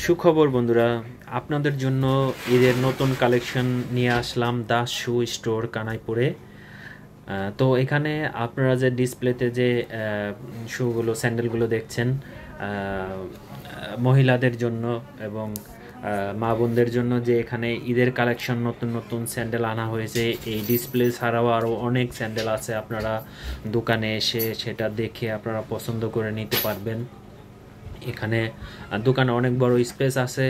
সুখবর বন্ধুরা, আপনাদের জন্য ঈদের নতুন কালেকশন নিয়ে আসলাম দাস শু স্টোর কানাইপুরে। তো এখানে আপনারা যে ডিসপ্লেতে যে শুগুলো স্যান্ডেলগুলো দেখছেন, মহিলাদের জন্য এবং মা বোনদের জন্য যে এখানে ঈদের কালেকশন নতুন নতুন স্যান্ডেল আনা হয়েছে। এই ডিসপ্লে ছাড়াও আরও অনেক স্যান্ডেল আছে, আপনারা দোকানে এসে সেটা দেখে আপনারা পছন্দ করে নিতে পারবেন। এখানে দোকানে অনেক বড় স্পেস আছে,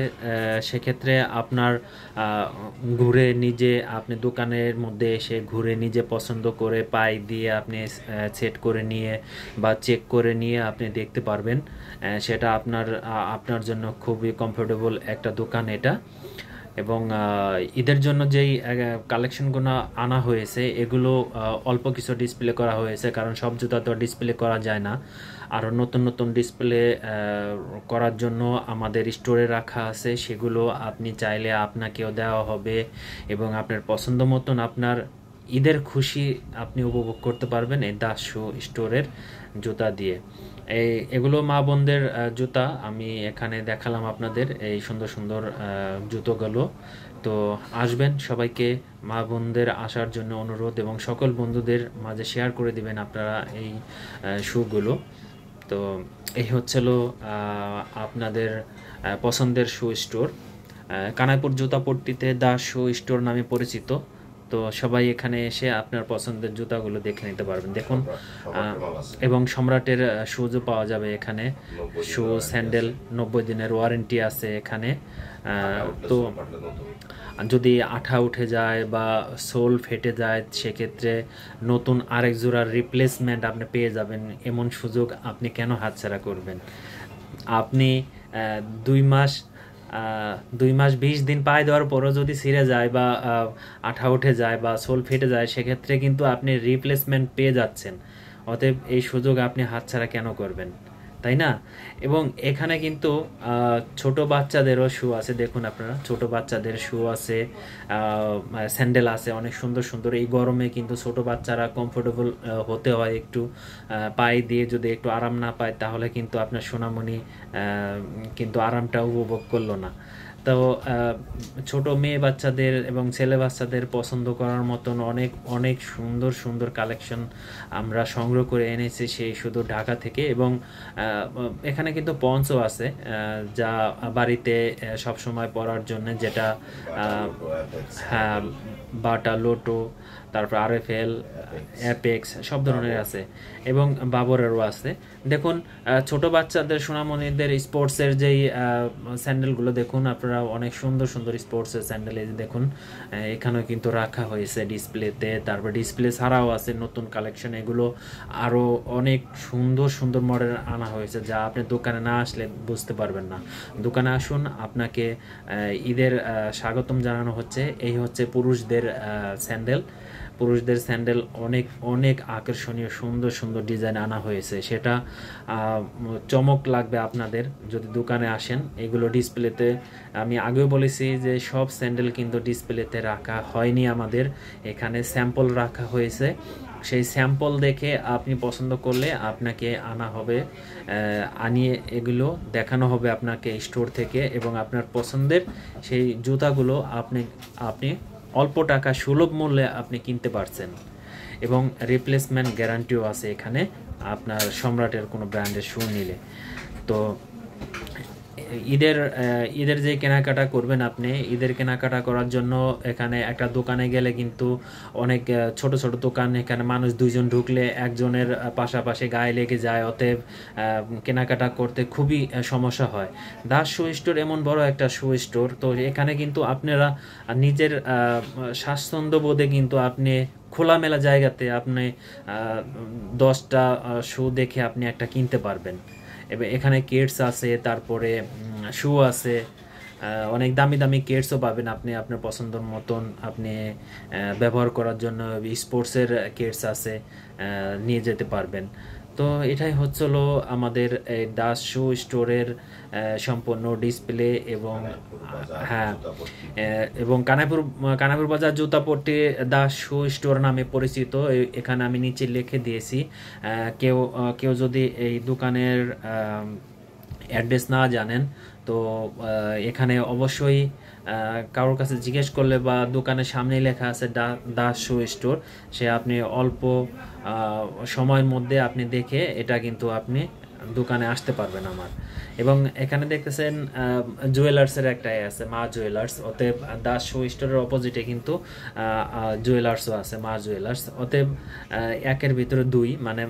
সেক্ষেত্রে আপনার ঘুরে নিজে আপনি দোকানের মধ্যে এসে ঘুরে নিজে পছন্দ করে পাই দিয়ে আপনি সেট করে নিয়ে বা চেক করে নিয়ে আপনি দেখতে পারবেন। সেটা আপনার জন্য খুবই কমফোর্টেবল একটা দোকান এটা। এবং ঈদের জন্য যেই কালেকশনগুলো আনা হয়েছে এগুলো অল্প কিছু ডিসপ্লে করা হয়েছে, কারণ সব জুতা তো ডিসপ্লে করা যায় না। আরও নতুন নতুন ডিসপ্লে করার জন্য আমাদের স্টোরে রাখা আছে, সেগুলো আপনি চাইলে আপনাকেও দেওয়া হবে এবং আপনার পছন্দ মতন আপনার ঈদের খুশি আপনি উপভোগ করতে পারবেন এই দাস শু স্টোরের জুতা দিয়ে। এগুলো মা বোনদের জুতা আমি এখানে দেখালাম আপনাদের, এই সুন্দর সুন্দর জুতোগুলো। তো আসবেন, সবাইকে মা বোনদের আসার জন্য অনুরোধ এবং সকল বন্ধুদের মাঝে শেয়ার করে দিবেন আপনারা এই শুগুলো। তো এই হচ্ছিল আপনাদের পছন্দের শু স্টোর, কানাইপুর জুতাপট্টিতে দাস শু স্টোর নামে পরিচিত। তো সবাই এখানে এসে আপনার পছন্দের জুতাগুলো দেখে নিতে পারবেন। দেখুন, এবং সম্রাটের শুজও পাওয়া যাবে এখানে। শু স্যান্ডেল 90 দিনের ওয়ারেন্টি আছে এখানে। তো যদি আঠা উঠে যায় বা সোল ফেটে যায় সেক্ষেত্রে নতুন আরেক জোড়ার রিপ্লেসমেন্ট আপনি পেয়ে যাবেন। এমন সুযোগ আপনি কেন হাতছাড়া করবেন? আপনি 2 মাস 20 দিন পায়ে দেওয়ার পরও যদি ছিঁড়ে যায় বা আঠা উঠে যায় বা সোল ফেটে যায় সেক্ষেত্রে কিন্তু আপনি রিপ্লেসমেন্ট পেয়ে যাচ্ছেন। অতএব এই সুযোগ আপনি হাতছাড়া কেন করবেন, তাই না? এবং এখানে কিন্তু ছোট বাচ্চাদেরও শু আছে। দেখুন আপনারা, ছোট বাচ্চাদের শু আছে, স্যান্ডেল আছে অনেক সুন্দর সুন্দর। এই গরমে কিন্তু ছোট বাচ্চারা কমফোর্টেবল হতে হয় একটু, পায়ে দিয়ে যদি একটু আরাম না পায় তাহলে কিন্তু আপনার সোনামণি কিন্তু আরামটা উপভোগ করলো না। তো ছোট মেয়ে বাচ্চাদের এবং ছেলে বাচ্চাদের পছন্দ করার মতন অনেক অনেক সুন্দর সুন্দর কালেকশন আমরা সংগ্রহ করে এনেছি সেই শুধু ঢাকা থেকে। এবং এখানে কিন্তু পঞ্চও আছে, যা বাড়িতে সবসময় পরার জন্য, যেটা হ্যাঁ, বাটা, লোটো, তারপর RFL, অ্যাপেক্স সব ধরনের আছে এবং বাবরেরও আছে। দেখুন, ছোট বাচ্চাদের সোনামণিদের স্পোর্টসের যেই স্যান্ডেলগুলো দেখুন আপনারা, অনেক সুন্দর সুন্দর স্পোর্টসের স্যান্ডেল এই দেখুন এখানেও কিন্তু রাখা হয়েছে ডিসপ্লেতে। তারপর ডিসপ্লে ছাড়াও আছে নতুন কালেকশন, এগুলো আরও অনেক সুন্দর সুন্দর মডেল আনা হয়েছে যা আপনি দোকানে না আসলে বুঝতে পারবেন না। দোকানে আসুন, আপনাকে ঈদের স্বাগতম জানানো হচ্ছে। এই হচ্ছে পুরুষদের স্যান্ডেল অনেক অনেক আকর্ষণীয় সুন্দর সুন্দর ডিজাইন আনা হয়েছে, সেটা চমক লাগবে আপনাদের যদি দোকানে আসেন। এগুলো ডিসপ্লেতে, আমি আগেও বলেছি যে সব স্যান্ডেল কিন্তু ডিসপ্লেতে রাখা হয়নি, আমাদের এখানে স্যাম্পল রাখা হয়েছে। সেই স্যাম্পল দেখে আপনি পছন্দ করলে আপনাকে আনা হবে, আনিয়ে এগুলো দেখানো হবে আপনাকে স্টোর থেকে এবং আপনার পছন্দের সেই জুতাগুলো আপনি অল্প টাকা সুলভ মূল্যে আপনি কিনতে পারছেন এবং রিপ্লেসমেন্ট গ্যারান্টিও আছে এখানে আপনার সম্রাটের কোনো ব্র্যান্ডের শু নিলে। তো ঈদের যে কেনাকাটা করবেন আপনি, ঈদের কেনাকাটা করার জন্য এখানে একটা দোকানে গেলে কিন্তু অনেক ছোট ছোট দোকান, এখানে মানুষ 2জন ঢুকলে একজনের পাশাপাশি গায়ে লেগে যায়, অতএব কেনাকাটা করতে খুবই সমস্যা হয়। দাস শু স্টোর এমন বড় একটা শু স্টোর, তো এখানে কিন্তু আপনারা নিজের স্বাচ্ছন্দ্য বোধে কিন্তু আপনি খোলামেলা জায়গাতে আপনি 10টা শু দেখে আপনি একটা কিনতে পারবেন। এবং এখানে কেটস আছে, তারপরে শু আছে, অনেক দামি দামি কেটসও পাবেন আপনি আপনার পছন্দ মতন আপনি ব্যবহার করার জন্য। স্পোর্টসের কেটস আছে, নিয়ে যেতে পারবেন। তো এটাই হচ্ছিল আমাদের এই দাস শু স্টোরের সম্পূর্ণ ডিসপ্লে। এবং হ্যাঁ, এবং কানাইপুর বাজার জুতাপট্টি দাস শু স্টোর নামে পরিচিত। এখানে আমি নিচে লিখে দিয়েছি, কেউ যদি এই দোকানের অ্যাড্রেস না জানেন তো এখানে অবশ্যই কারোর কাছে জিজ্ঞেস করলে বা দোকানের সামনেই লেখা আছে দাস শু স্টোর, সে আপনি অল্প সময়ের মধ্যে আপনি দেখে এটা কিন্তু আপনি দোকানে আসতে পারবেন আমার। এবং এখানে দেখতেছেন জুয়েলার্সের একটাই আছে, মা জুয়েলার্স। অতএব দাস শু স্টোরের অপোজিটে কিন্তু জুয়েলার্সও আছে, মা জুয়েলার্স। অতএব একের ভিতরে দুই, মানে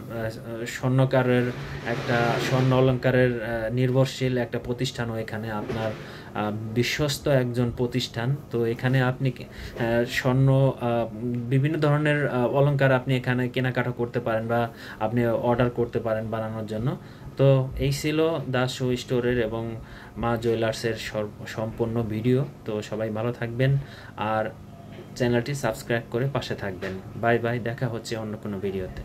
স্বর্ণকারের একটা স্বর্ণ অলঙ্কারের নির্ভরশীল একটা প্রতিষ্ঠানও এখানে আপনার বিশ্বস্ত একজন প্রতিষ্ঠান। তো এখানে আপনি স্বর্ণ বিভিন্ন ধরনের অলংকার আপনি এখানে কেনাকাটা করতে পারেন বা আপনি অর্ডার করতে পারেন বানানোর জন্য। তো এই ছিল দাস শু স্টোরের এবং মা জুয়েলার্সের সম্পূর্ণ ভিডিও। তো সবাই ভালো থাকবেন আর চ্যানেলটি সাবস্ক্রাইব করে পাশে থাকবেন। বাই বাই, দেখা হচ্ছে অন্য কোনো ভিডিওতে।